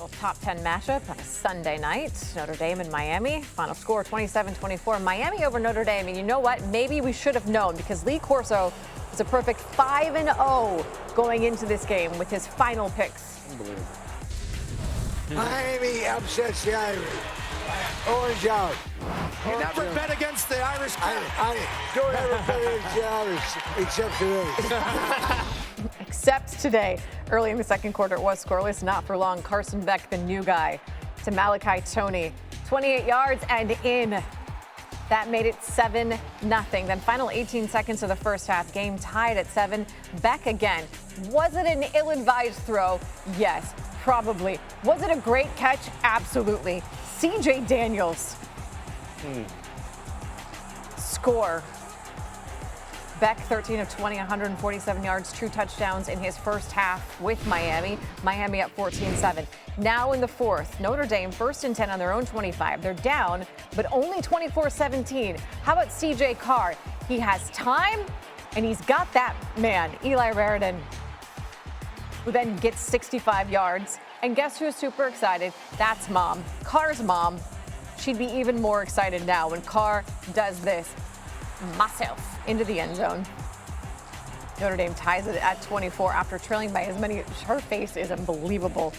Well, top 10 matchup on a Sunday night. Notre Dame and Miami. Final score 27-24. Miami over Notre Dame. And you know what? Maybe we should have known because Lee Corso was a perfect 5-0 going into this game with his final picks. Unbelievable. Miami upsets the Irish. Orange out. You never bet against the Irish. I don't ever bet against the Irish except today. Except today. Early in the second quarter, it was scoreless. Not for long. Carson Beck, the new guy, to Malachi Toney. 28 yards and in. That made it 7-0. Then final 18 seconds of the first half. Game tied at 7. Beck again. Was it an ill-advised throw? Yes, probably. Was it a great catch? Absolutely. C.J. Daniels. Score. Beck, 13 of 20, 147 yards, 2 touchdowns in his first half with Miami. Miami up 14-7. Now in the fourth, Notre Dame 1st and 10 on their own 25. They're down, but only 24-17. How about C.J. Carr? He has time, and he's got that man, Eli Raridan, who then gets 65 yards. And guess who's super excited? That's Mom. Carr's mom. She'd be even more excited now when Carr does this. Myself into the end zone. Notre Dame ties it at 24 after trailing by as many. Her face is unbelievable.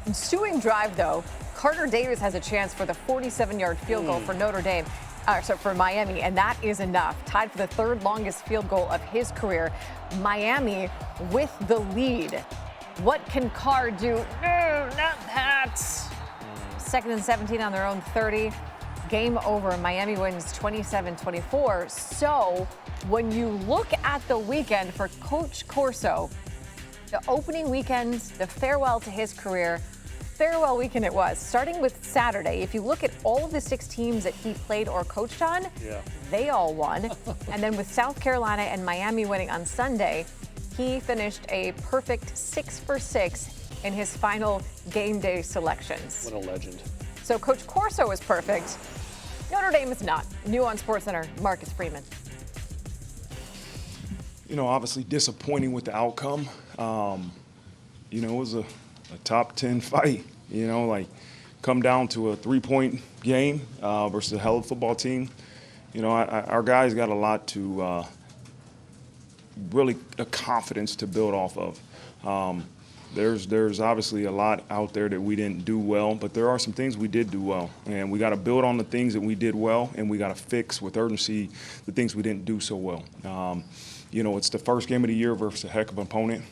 Ensuing drive, though, Carter Davis has a chance for the 47-yard field goal for Notre Dame, for Miami, and that is enough. Tied for the 3rd longest field goal of his career. Miami with the lead. What can Carr do? No, not that. 2nd and 17 on their own 30. Game over. Miami wins 27-24. So when you look at the weekend for Coach Corso, the opening weekend, the farewell to his career, farewell weekend it was. Starting with Saturday, if you look at all of the 6 teams that he played or coached on, they all won. And then with South Carolina and Miami winning on Sunday, he finished a perfect 6 for 6 in his final game day selections. What a legend. So Coach Corso is perfect. Notre Dame is not. New on SportsCenter, Marcus Freeman. You know, obviously disappointing with the outcome. You know, it was a top 10 fight. You know, like come down to a 3-point game versus a hell of a football team. You know, our guys got a lot to really a confidence to build off of. There's obviously a lot out there that we didn't do well, but there are some things we did do well. And we got to build on the things that we did well, and we got to fix with urgency the things we didn't do so well. You know, it's the first game of the year versus a heck of an opponent.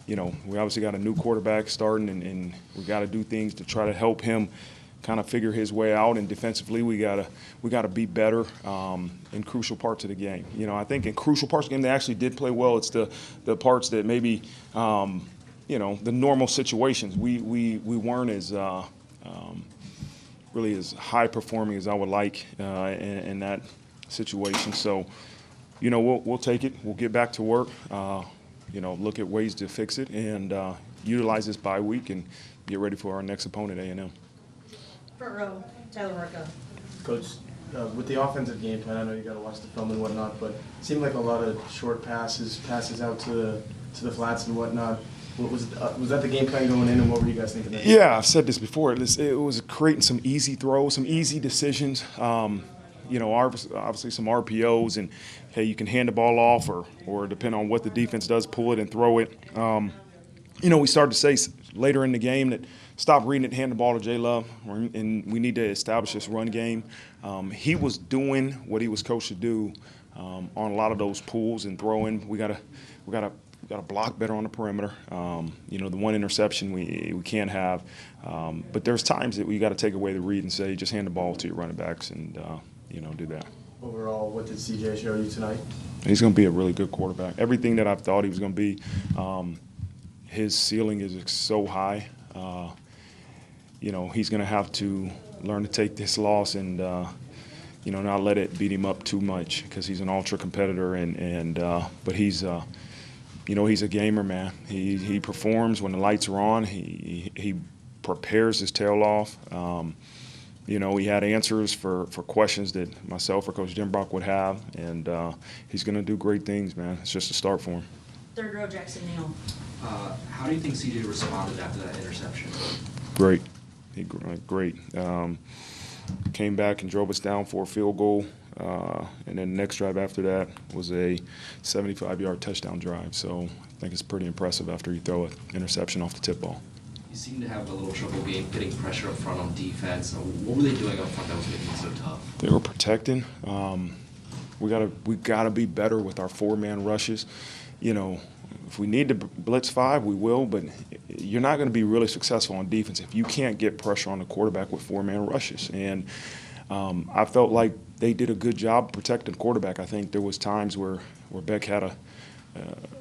You know, we obviously got a new quarterback starting, and we got to do things to try to help him kind of figure his way out. And defensively, we gotta be better in crucial parts of the game. You know, I think in crucial parts of the game, they actually did play well. It's the parts that maybe, you know, the normal situations. We weren't as really as high performing as I would like in that situation. So, you know, we'll take it. We'll get back to work. You know, look at ways to fix it and utilize this bye week and get ready for our next opponent, A&M. Front row, Tyler Marco. Coach, with the offensive game plan, I know you got to watch the film and whatnot, but it seemed like a lot of short passes out to the flats and whatnot. Was that the game plan going in, and what were you guys thinking? Yeah, I've said this before. It was creating some easy throws, some easy decisions. You know, obviously some RPOs, and hey, you can hand the ball off, or depending on what the defense does, pull it and throw it. You know, we started to say later in the game that stop reading it, hand the ball to J. Love, and we need to establish this run game. He was doing what he was coached to do on a lot of those pulls and throwing. We gotta block better on the perimeter. You know, the one interception we can't have, but there's times that we got to take away the read and say just hand the ball to your running backs and you know, do that. Overall, what did CJ show you tonight? He's going to be a really good quarterback. Everything that I've thought he was going to be. His ceiling is so high. You know, he's going to have to learn to take this loss and, you know, not let it beat him up too much because he's an ultra competitor. But he's, you know, he's a gamer, man. He performs when the lights are on. He prepares his tail off. You know, he had answers for questions that myself or Coach Denbrock would have, and he's going to do great things, man. It's just a start for him. Third row, Jackson Neal. How do you think CJ responded after that interception? Great. Great. Came back and drove us down for a field goal. And then the next drive after that was a 75-yard touchdown drive. So I think it's pretty impressive after you throw an interception off the tip ball. You seem to have a little trouble getting pressure up front on defense. What were they doing up front that was making it so tough? They were protecting. We gotta be better with our 4-man rushes. You know, if we need to blitz 5, we will, but you're not going to be really successful on defense if you can't get pressure on the quarterback with 4-man rushes. And I felt like they did a good job protecting the quarterback. I think there was times where Beck had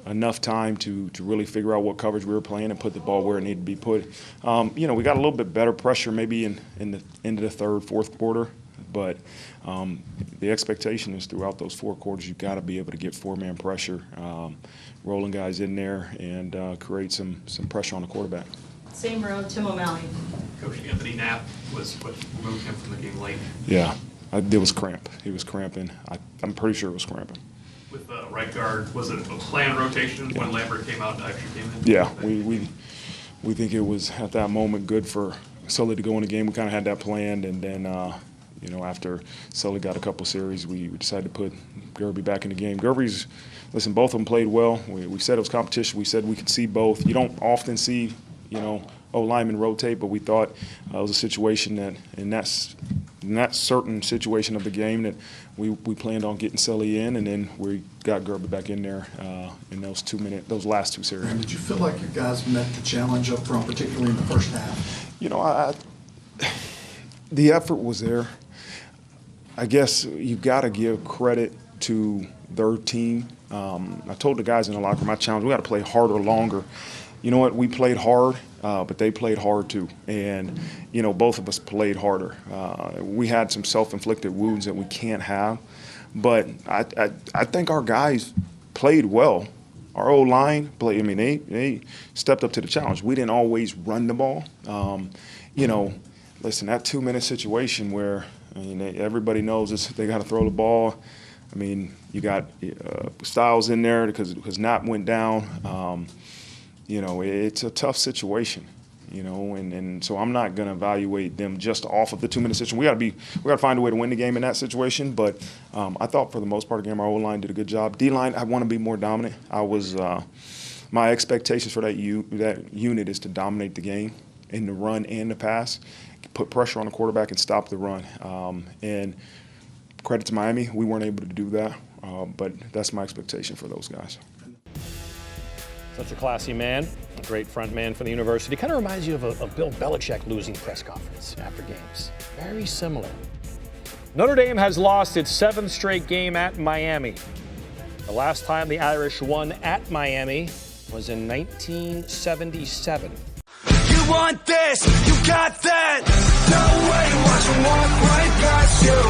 enough time to really figure out what coverage we were playing and put the ball where it needed to be put. You know, we got a little bit better pressure maybe in the end of the third, fourth quarter, but the expectation is throughout those 4 quarters you've got to be able to get 4-man pressure, rolling guys in there and create some pressure on the quarterback. Same row, Tim O'Malley. Coach Anthony Knapp was what moved him from the game late. Yeah, it was cramp. He was cramping. I'm pretty sure it was cramping. With the right guard, was it a planned rotation when Lambert came out and actually came in? Yeah, we think it was at that moment good for Sully to go in the game. We kind of had that planned, and then you know, after Sully got a couple series, we decided to put Gerby back in the game. Gerby's, listen, both of them played well. We said it was competition. We said we could see both. You don't often see, you know, O-linemen rotate, but we thought it was a situation that in that certain situation of the game that we planned on getting Sully in, and then we got Gerby back in there in those last 2 series. And did you feel like your guys met the challenge up front, particularly in the first half? You know, the effort was there. I guess you've got to give credit to their team. I told the guys in the locker room, my challenge, we got to play harder, longer. You know what? We played hard, but they played hard too. And, you know, both of us played harder. We had some self-inflicted wounds that we can't have. But I think our guys played well. Our O-line played. I mean, they stepped up to the challenge. We didn't always run the ball. You know, listen, that 2-minute situation where, I mean, everybody knows they got to throw the ball. I mean, you got Styles in there because Knapp went down. You know, it's a tough situation, you know, and so I'm not going to evaluate them just off of the 2-minute situation. We got to find a way to win the game in that situation. But I thought for the most part of the game, our O-line did a good job. D-line, I want to be more dominant. My expectations for that unit is to dominate the game in the run and the pass, put pressure on the quarterback and stop the run. And credit to Miami, we weren't able to do that, but that's my expectation for those guys. Such a classy man, a great front man for the university. Kind of reminds you of Bill Belichick losing press conference after games. Very similar. Notre Dame has lost its 7th straight game at Miami. The last time the Irish won at Miami was in 1977. You want this, you got that. No way, watch them walk right past you.